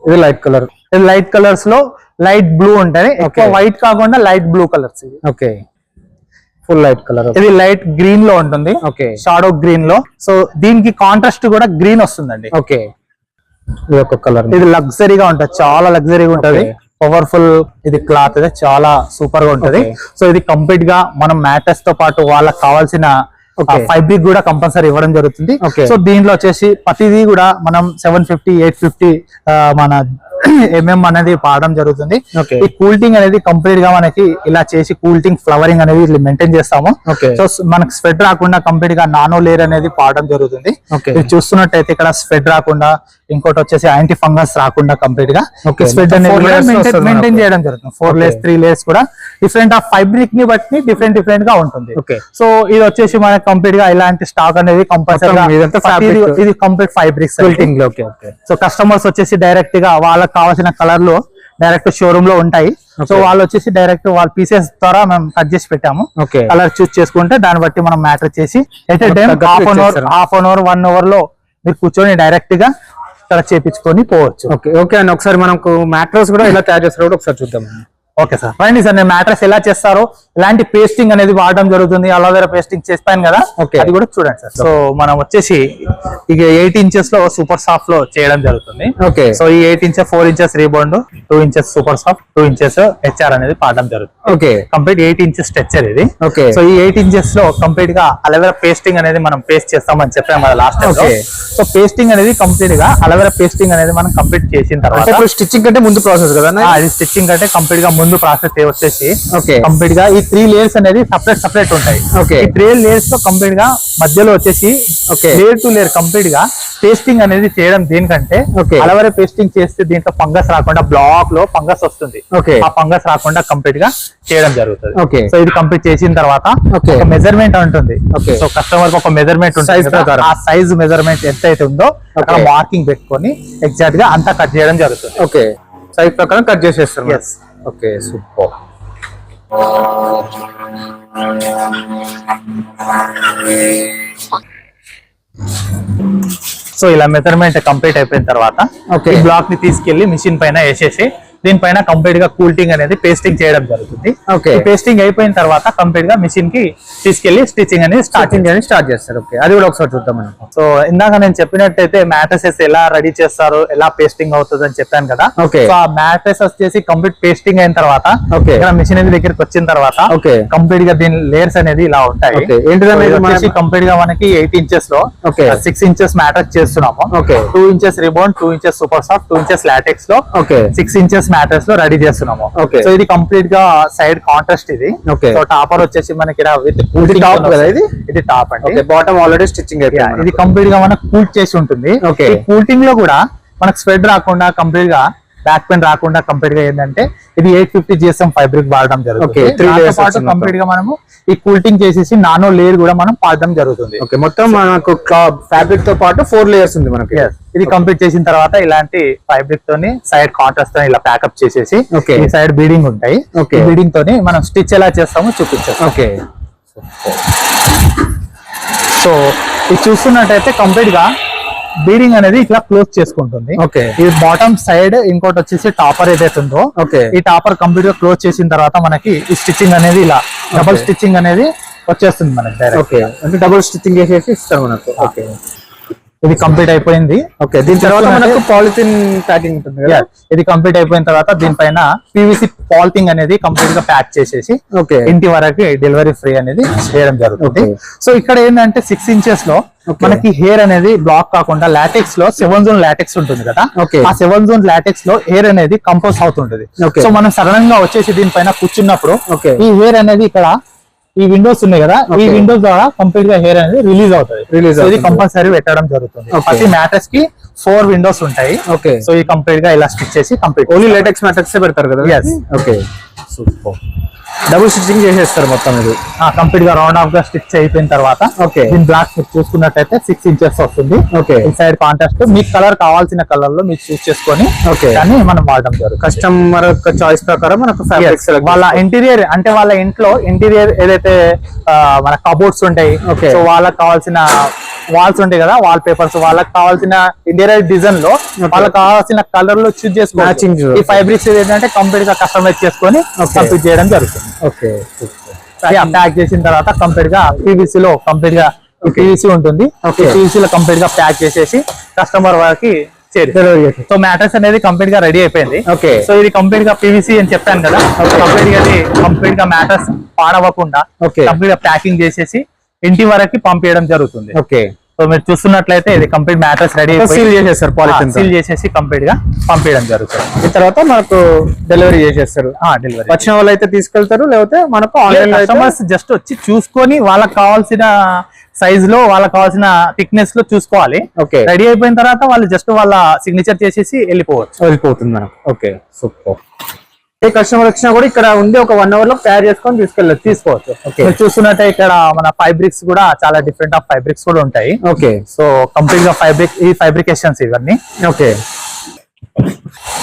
ఇది లైట్ కలర్. ఇది లైట్ కలర్స్ లో లైట్ బ్లూ ఉంటది. ఎక్కువ Okay. వైట్ కాకుండా లైట్ బ్లూ కలర్స్. ఇది ఓకే. Full light colour. ఇది లైట్ గ్రీన్ లో ఉంటుంది. ఓకే. షాడో గ్రీన్ లో. సో దీనికి కాంట్రాస్ట్ కూడా గ్రీన్ వస్తుందండి. ఓకే. ఇది ఒక కలర్. ఇది లగ్జరీగా ఉంటది, చాలా లగ్జరీగా ఉంటది. Okay. పవర్ఫుల్ ఇది క్లాత్ ఇది చాలా సూపర్ గా ఉంటది. Okay. సో ఇది కంప్లీట్ గా మనం మ్యాటర్స్ తో పాటు వాళ్ళకి కావాల్సిన Okay. ఫైబ్రిక్ కూడా కంపల్సరీ ఇవ్వడం జరుగుతుంది. Okay. సో దీంట్లో వచ్చేసి ప్రతిదీ కూడా మనం 750, 850 మన అనేది పాడడం జరుగుతుంది. Okay. ఈ కూల్టింగ్ అనేది కంప్లీట్ గా మనకి ఇలా చేసి కూల్టింగ్ ఫ్లవరింగ్ అనేది మెయింటైన్ చేస్తాము. Okay. సో మనకి స్వెట్ రాకుండా కంప్లీట్ గా నానో లేయర్ అనేది పాడడం జరుగుతుంది. Okay. ఇది చూస్తున్నట్టయితే ఇక్కడ స్వెట్ రాకుండా, ఇంకోటి వచ్చేసి యాంటీ ఫంగస్ రాకుండా కంప్లీట్ గా Okay. స్వెట్ మొత్తం అనేది 4 layers వస్తుంది మెయింటైన్ మనకు. చేయడం జరుగుతుంది. 4 Okay. లేయర్స్ 3 లేయర్స్ కూడా డిఫరెంట్ ఆఫ్ ఫైబ్రిక్ ని బట్టి డిఫరెంట్ గా ఉంటుంది. Okay. సో ఇది వచ్చేసి మనకి కంప్లీట్ గా ఇలాంటి స్టాక్ అనేది కంపల్సరీ మొత్తం ఇదంతా fabric. ఇది కంప్లీట్ ఫైబ్రిక్స్ క్విల్టింగ్ లో. ఓకే. ఓకే. సో కస్టమర్స్ వచ్చేసి డైరెక్ట్ గా వాళ్ళకి కావాల్సిన కలర్ లో డైరెక్ట్ షోరూమ్ లో ఉంటాయి. సో వాళ్ళు వచ్చేసి డైరెక్ట్ వాళ్ళ పీసెస్ ద్వారా మేము కట్ చేసి పెట్టాము. ఓకే. కలర్ చూస్ చేసుకుంటే దాన్ని బట్టి మనం మ్యాటర్ చేసి ఎట్ ఏ టైం తగ్గట్టు హాఫ్ అన్ అవర్ 1 అవర్ లో మీరు కూర్చొని డైరెక్ట్ గా ఇక్కడ చేపించుకొని పోవచ్చు. ఓకే. ఓకే అండి, ఒకసారి మనకు మ్యాట్రస్ కూడా ఎలా తయారు చేస్తారో కూడా ఒకసారి చూద్దాం. ఓకే సార్ రండి సార్, నేను మ్యాట్రెస్ ఎలా చేస్తారో ఇలాంటి పేస్టింగ్ అనేది వాడడం జరుగుతుంది. అలోవెరా పేస్టింగ్ చేస్తాను కదా, అది కూడా చూడండి సార్. సో మనం వచ్చేసి ఇక 8 ఇంచెస్ లో సూపర్ సాఫ్ట్ లో చేయడం జరుగుతుంది. ఓకే సో ఈ 8 inches 4 inches rebound, 2 inches super soft, 2 inches HR అనేది పాడడం జరుగుతుంది. ఓకే కంప్లీట్ 8 ఇంచెస్ స్ట్రక్చర్ ఇది. ఓకే సో ఈ 8 ఇంచెస్ లో కంప్లీట్ గా అలోవెరా పేస్టింగ్ అనేది మనం పేస్ట్ చేస్తామని చెప్పాం కదా last time. Okay. So pasting అనేది కంప్లీట్ గా అలోవెరా పేస్టింగ్ అనేది మనం కంప్లీట్ చేసిన తర్వాత ఇప్పుడు స్టిచ్చింగ్ కంటే ముందు ప్రాసెస్ కదా అది స్టిచ్చింగ్ అంటే కంప్లీట్ గా ముందు ప్రాసెస్ వచ్చేసి ఓకే కంప్లీట్ గా ఈ 3 లేయర్స్ అనేది సపరేట్ ఉంటాయి. ఓకే ఈ 3 లేయర్స్ లో కంప్లీట్ గా మధ్యలో వచ్చేసి okay layer to layer complete గా పేస్టింగ్ అనేది చేయడం దేనికంటే ఓకే అలోవెరా పేస్టింగ్ చేస్తే దీంట్లో ఫంగస్ రాకుండా బ్లాక్ లో ఫంగస్ వస్తుంది. ఓకే ఆ ఫంగస్ రాకుండా కంప్లీట్ గా చేయడం జరుగుతుంది. ఓకే సో ఇది కంప్లీట్ చేసిన తర్వాత ఓకే ఒక మెజర్మెంట్ ఉంటుంది. ఓకే సో కస్టమర్ కి ఒక మెజర్మెంట్ ఉంటుంది కదా, ఆ సైజ్ మెజర్మెంట్ ఎంత అయితే ఉందో అక్కడ మార్కింగ్ పెట్టుకొని ఎగ్జాక్ట్ గా అంతా కట్ చేయడం జరుగుతుంది. ఓకే సైజ్ ప్రకారం కట్ చేసేస్తారు. Yes. Okay super. సో ఇలా మెజర్మెంట్ కంప్లీట్ అయిపోయిన తర్వాత ఈ బ్లాక్ ని తీసుకెళ్లి మిషన్ పైన వేసేసి దీనిపైన కంప్లీట్ గా కూల్టింగ్ అనేది పేస్టింగ్ చేయడం జరుగుతుంది. ఓకే పేస్టింగ్ అయిపోయిన తర్వాత కంప్లీట్ గా మిషన్ కి తీసుకెళ్లి స్టిచ్చింగ్ అనేది స్టార్ట్ చేస్తారు. ఓకే అది కూడా ఒకసారి చూద్దాం మనం. సో ఇందాక నేను చెప్పినట్టయితే మ్యాట్రెసెస్ ఎలా రెడీ చేస్తారు, ఎలా పేస్టింగ్ అవుతుంది అని చెప్పాను కదా. ఓకే సో ఆ మ్యాట్రెస్ వచ్చేసి కంప్లీట్ పేస్టింగ్ అయిన తర్వాత ఓకే మిషన్ అనేది దగ్గరికి వచ్చిన తర్వాత ఓకే కంప్లీట్ గా దీని లేయర్స్ అనేది ఇలా ఉంటాయి. ఏంటిదంటే కంప్లీట్ గా మనకి 8 ఇంచెస్ లో 6 ఇంచెస్ మ్యాట్రెస్ చేస్తున్నాము. Okay 2 inches rebound, 2 inches super soft, 2 inches LaTeX లో ఓకే 6 ఇంచెస్ మ్యాట్రెస్ లో రెడీ చేస్తున్నాము. ఓకే సో ఇది కంప్లీట్ గా సైడ్ కాంట్రాస్ట్ ఇది. ఓకే సో టాపర్ వచ్చేసి మనకి టాప్ కదా ఇది టాప్ అండి. ఓకే బాటమ్ ఆల్రెడీ స్టిచ్చింగ్ అయిపోయింది. ఇది కంప్లీట్ గా మనకు కూల్ చేసి ఉంటుంది. ఓకే కూల్టింగ్ లో కూడా మనకు స్వెడ్ రాకుండా కంప్లీట్ గా బ్యాక్ పెయిన్ రాకుండా కంప్లీట్ గా ఏంటంటే ఇది 850 GSM ఫ్యాబ్రిక్ వాడడం జరుగుతుంది. 3 layers కంప్లీట్ గా మనము ఈ కూల్టింగ్ చేసేసి నానో లేయర్ కూడా మనం పాడడం జరుగుతుంది. ఓకే మొత్తం మనకు ఫ్యాబ్రిక్ తో పాటు 4 లేయర్స్ ఉంది మనకి. ఇది కంప్లీట్ చేసిన తర్వాత ఇలాంటి ఫ్యాబ్రిక్ తోని సైడ్ కాంట్రాస్ట్ తో ఇలా ప్యాకప్ చేసేసి ఈ సైడ్ బీడింగ్ ఉంటాయి. బీడింగ్ తోని మనం స్టిచ్ ఎలా చేస్తామో చూపించాం. ఓకే సో ఇది చూస్తున్నట్టయితే కంప్లీట్ గా బీడింగ్ అనేది ఇట్లా క్లోజ్ చేసుకుంటుంది. ఓకే ఇది బాటమ్ సైడ్, ఇంకోటి వచ్చేసి టాపర్ ఏదైతే ఉందో ఓకే ఈ టాపర్ కంప్లీట్ గా క్లోజ్ చేసిన తర్వాత మనకి ఈ స్టిచ్చింగ్ అనేది ఇలా డబుల్ స్టిచ్చింగ్ అనేది వచ్చేస్తుంది మనకి డైరెక్ట్. ఓకే అంటే డబుల్ స్టిచ్చింగ్ చేసేసి ఇస్తారు మనకు. ఓకే ఇది కంప్లీట్ అయిపోయింది. ఓకే దీని తర్వాత మనకు పాలిథిన్ ప్యాకింగ్ ఉంటుంది కదా. ఇది కంప్లీట్ అయిపోయిన తర్వాత దీనిపైన PVC పాలిథింగ్ అనేది కంప్లీట్ గా ప్యాక్ చేసేసి ఓకే ఇంటి వరకు డెలివరీ ఫ్రీ అనేది చేయడం జరుగుతుంది. సో ఇక్కడ ఏంటంటే 6 ఇంచెస్ లో మనకి హెయిర్ అనేది బ్లాక్ కాకుండా లాటెక్స్ లో 7 జోన్ లాటెక్స్ ఉంటుంది కదా. ఆ 7 జోన్ లాటెక్స్ లో హెయిర్ అనేది కంపోజ్ అవుతుంటది. సో మనం సడన్ గా వచ్చేసి దీనిపైన కూర్చున్నప్పుడు ఈ హెయిర్ అనేది ఇక్కడ ఈ విండోస్ ఉన్నాయి కదా, ఈ విండోస్ ద్వారా కంప్లీట్ గా హెయిర్ అనేది రిలీజ్ అవుతుంది. ఇది కంపల్సరీ పెట్టడం జరుగుతుంది. ప్రతి మ్యాట్రెస్ కి 4 విండోస్ ఉంటాయి. ఓకే సో ఈ కంప్లీట్ గా ఇలా స్టిచ్ చేసి కంప్లీట్ ఓన్లీ లేటెక్స్ మ్యాట్రెస్ పెడతారు కదా. Okay super. డబుల్ స్టిచ్చింగ్ చేసేస్తారు మొత్తం. ఇది కంప్లీట్ గా రౌండ్ ఆఫ్ గా స్టిచ్ అయిపోయిన తర్వాత ఓకే దీని బ్లాక్ మీరు చూసుకున్నట్టయితే 6 ఇంచెస్ వస్తుంది. ఓకే ఈ సైడ్ కాంట్రాస్ట్ మీకు కలర్ కావాల్సిన కలర్ లో మీరు చూస్ చేసుకొని ఓకే దాన్ని మనం వాడడం జరుగుతుంది. కస్టమర్ యొక్క చాయిస్ ప్రకారం మనకు ఫ్యాబ్రిక్ సెలెక్ట్ వాళ్ళ ఇంటీరియర్ అంటే వాళ్ళ ఇంట్లో ఇంటీరియర్ ఏదైతే మన కబోర్డ్స్ ఉంటాయి, సో వాళ్ళకి కావాల్సిన వాల్స్ ఉంటాయి కదా, వాల్ పేపర్స్, వాళ్ళకి కావాల్సిన ఇంటీరియర్ డిజైన్ లో వాళ్ళకి కావాల్సిన కలర్ లో చూస్ చేసుకోవచ్చు. ఈ ఫైబ్రిక్స్ ఏంటంటే కంప్లీట్ గా కస్టమైజ్ చేసుకొని కంప్లీట్ చేయడం జరుగుతుంది. ఓకే ప్యాక్ చేసిన తర్వాత కంప్లీట్ గా PVC లో కంప్లీట్ గా PVC ఉంటుంది. PVC లో కంప్లీట్ గా ప్యాక్ చేసేసి కస్టమర్ వారికి సో మ్యాట్రెస్ అనేది కంప్లీట్ గా రెడీ అయిపోయింది. ఓకే సో ఇది కంప్లీట్ గా PVC అని చెప్పాను కదా, కంప్లీట్ గా మ్యాట్రెస్ పాడవకుండా కంప్లీట్ గా ప్యాకింగ్ చేసేసి ఇంటి వరకు పంపించడం జరుగుతుంది. ఓకే సో మీరు చూస్తున్నట్లయితే ఇది కంప్లీట్ మ్యాట్రెస్ రెడీ సీల్ చేసేస్తారు, పాలిథిన్ సీల్ చేసేసి కంప్లీట్ గా పంపించడం జరుగుతుంది. ఈ తర్వాత మనకు డెలివరీ చేసేస్తారు. డెలివరీ వచ్చిన వాళ్ళు అయితే తీసుకెళ్తారు, లేకపోతే మనకు ఆన్లైన్ కస్టమర్స్ జస్ట్ వచ్చి చూసుకొని వాళ్ళకి కావాల్సిన సైజ్ లో వాళ్ళకి కావాల్సిన థిక్నెస్ లో చూసుకోవాలి. ఓకే రెడీ అయిపోయిన తర్వాత వాళ్ళు జస్ట్ వాళ్ళ సిగ్నేచర్ చేసేసి వెళ్ళిపోతుంది మనకు. Okay super. ఏ కస్టమర్ వచ్చినా కూడా ఇక్కడ ఉండి ఒక 1 అవర్ లో తయారు చేసుకొని తీసుకోవచ్చు. మీరు చూస్తున్నట్టే ఇక్కడ మన ఫైబ్రిక్స్ కూడా చాలా డిఫరెంట్ ఆఫ్ ఫైబ్రిక్స్ కూడా ఉంటాయి. ఓకే సో కంప్లీట్ గా ఈ ఫైబ్రికేషన్స్ ఇవన్నీ. ఓకే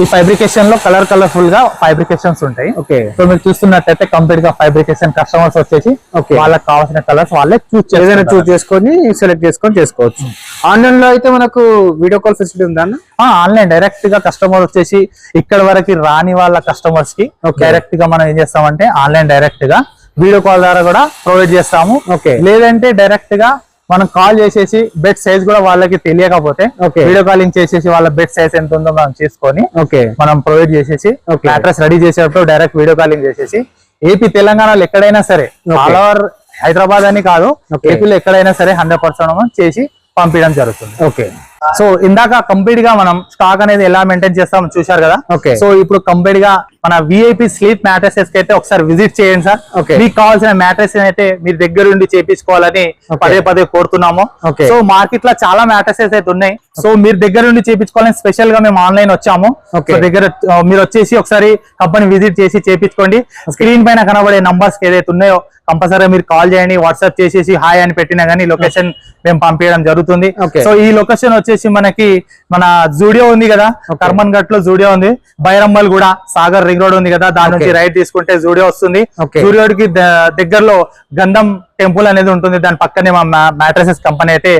ఈ ఫైబ్రికేషన్ లో కలర్ఫుల్ గా ఫైబ్రికేషన్స్ ఉంటాయి. ఓకే. సో మీరు చూస్తున్నట్టయితే కంప్లీట్ గా ఫైబ్రికేషన్ కస్టమర్స్ వచ్చేసి వాళ్ళకి కావాల్సిన కలర్స్ వాళ్ళే చూస్ చేసుకొని సెలెక్ట్ చేసుకొని చేసుకోవచ్చు. ఆన్లైన్ లో అయితే మనకు వీడియో కాల్ ఫెసిలిటీ ఉందా అన్న? ఆన్లైన్ డైరెక్ట్ గా కస్టమర్ వచ్చేసి ఇక్కడ వరకు రాని వాళ్ళ కస్టమర్స్ కి డైరెక్ట్ గా మనం ఏం చేస్తామంటే ఆన్లైన్ డైరెక్ట్ గా వీడియో కాల్ ద్వారా కూడా ప్రొవైడ్ చేస్తాము. లేదంటే డైరెక్ట్ గా మనం కాల్ చేసేసి బెడ్ సైజ్ కూడా వాళ్ళకి తెలియకపోతే వీడియో కాలింగ్ చేసేసి వాళ్ళ బెడ్ సైజ్ ఎంత ఉందో మనం చేసుకొని మనం ప్రొవైడ్ చేసేసి మ్యాట్రెస్ రెడీ చేసేటప్పుడు డైరెక్ట్ వీడియో కాలింగ్ చేసేసి ఏపీ తెలంగాణలో ఎక్కడైనా సరే ఆల్ ఓవర్ హైదరాబాద్ అని కాదు ఏపీలో ఎక్కడైనా సరే 100% చేసి పంపించడం జరుగుతుంది. ఓకే. సో ఇందాక కంప్లీట్ గా మనం స్టాక్ అనేది ఎలా మెయింటైన్ చేస్తాం చూశారు కదా. సో ఇప్పుడు కంప్లీట్ గా మన విఐపి స్లీప్ మ్యాట్రెసెస్ కి అయితే ఒకసారి విజిట్ చేయండి సార్. మీకు కావాల్సిన మ్యాట్రెస్ అయితే మీరు దగ్గర నుండి చేపించుకోవాలని పదే కోరుతున్నాము. సో మార్కెట్ లో చాలా మ్యాట్రెసెస్ అయితే ఉన్నాయి. సో మీరు దగ్గర నుండి చేపించుకోవాలని స్పెషల్ గా మేము ఆన్లైన్ వచ్చాము. దగ్గర మీరు వచ్చేసి ఒకసారి కంపెనీ విజిట్ చేసి చేపించుకోండి. స్క్రీన్ పైన కనబడే నంబర్స్ ఏదైతే ఉన్నాయో కంపల్సరీ మీరు కాల్ చేయండి, వాట్సాప్ చేసేసి హాయ్ అని పెట్టినా గానీ లొకేషన్ మేము పంపించడం జరుగుతుంది. సో ఈ లొకేషన్ వచ్చేసి మనకి మన జూడియో ఉంది కదా, కర్మన్ ఘట్ లో జూడియో ఉంది, బైరమ్మల్ కూడా సాగర్ రింగ్ రోడ్ ఉంది కదా, దాని నుంచి రైట్ తీసుకుంటే జూడియో వస్తుంది. జూడియోకి దగ్గరలో గంధం టెంపుల్ అనేది ఉంటుంది, దాని పక్కనే మా మ్యాట్రెసెస్ కంపెనీ అయితే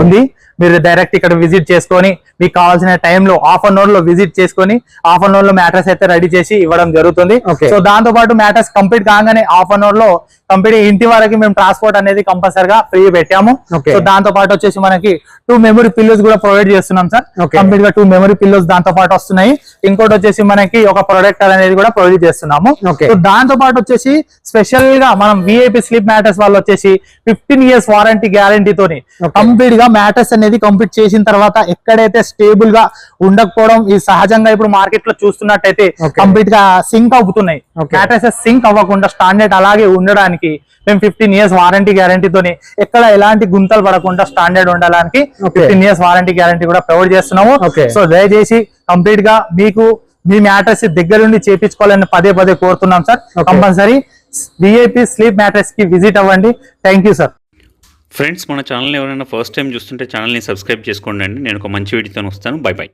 ఉంది. మీరు డైరెక్ట్ ఇక్కడ విజిట్ చేసుకొని మీకు కావాల్సిన టైంలో హాఫ్ అన్ అవర్ లో విజిట్ చేసుకొని హాఫ్ అన్ అవర్ లో మ్యాట్రెస్ అయితే రెడీ చేసి ఇవ్వడం జరుగుతుంది. సో దాంతో పాటు మ్యాట్రెస్ కంప్లీట్ కాగానే హాఫ్ అన్ అవర్ లో కంప్లీట్ ఇంటి వరకు మేము ట్రాన్స్పోర్ట్ అనేది కంపల్సరిగా ఫ్రీ పెట్టాము. సో దాంతో పాటు వచ్చేసి మనకి 2 మెమరీ పిల్లోస్ కూడా ప్రొవైడ్ చేస్తున్నాం సార్. కంప్లీట్ గా 2 మెమరీ పిల్లోస్ దాంతో పాటు వస్తున్నాయి. ఇంకోటి వచ్చేసి మనకి ఒక ప్రొడక్టర్ అనేది కూడా ప్రొవైడ్ చేస్తున్నాము. సో దాంతో పాటు వచ్చేసి స్పెషల్ గా మనం విఐపి స్లీప్ మ్యాట్రెస్ వాళ్ళు వచ్చేసి 15 years వారంటీ గ్యారంటీతోని కంప్లీట్ గా మ్యాట్రెస్ అనేది కంప్లీట్ చేసిన తర్వాత ఎక్కడైతే స్టేబుల్ గా ఉండకపోవడం ఈ సహజంగా ఇప్పుడు మార్కెట్ లో చూస్తున్నట్టయితే కంప్లీట్ గా సింక్ అవుతున్నాయి. మ్యాట్రెసెస్ సింక్ అవ్వకుండా స్టాండర్డ్ అలాగే ఉండడానికి మేము 15 years వారంటీ గ్యారంటీతోని ఎక్కడ ఎలాంటి గుంతలు పడకుండా స్టాండర్డ్ ఉండడానికి 15 years వారంటీ గ్యారంటీ కూడా ప్రొవైడ్ చేస్తున్నాము. సో దయచేసి కంప్లీట్ గా మీకు మీ మ్యాట్రెస్ దగ్గర నుండి చేపించుకోవాలని పదే కోరుతున్నాం sir. Compulsory VIP sleep mattress కి విజిట్ అవ్వండి. Thank you sir. ఫ్రెండ్స్ మన ఛానల్ని ఎవరైనా ఫస్ట్ టైం చూస్తుంటే ఛానల్ని సబ్స్క్రైబ్ చేసుకోండి అండి. నేను ఒక మంచి వీడియోతో వస్తాను. బై.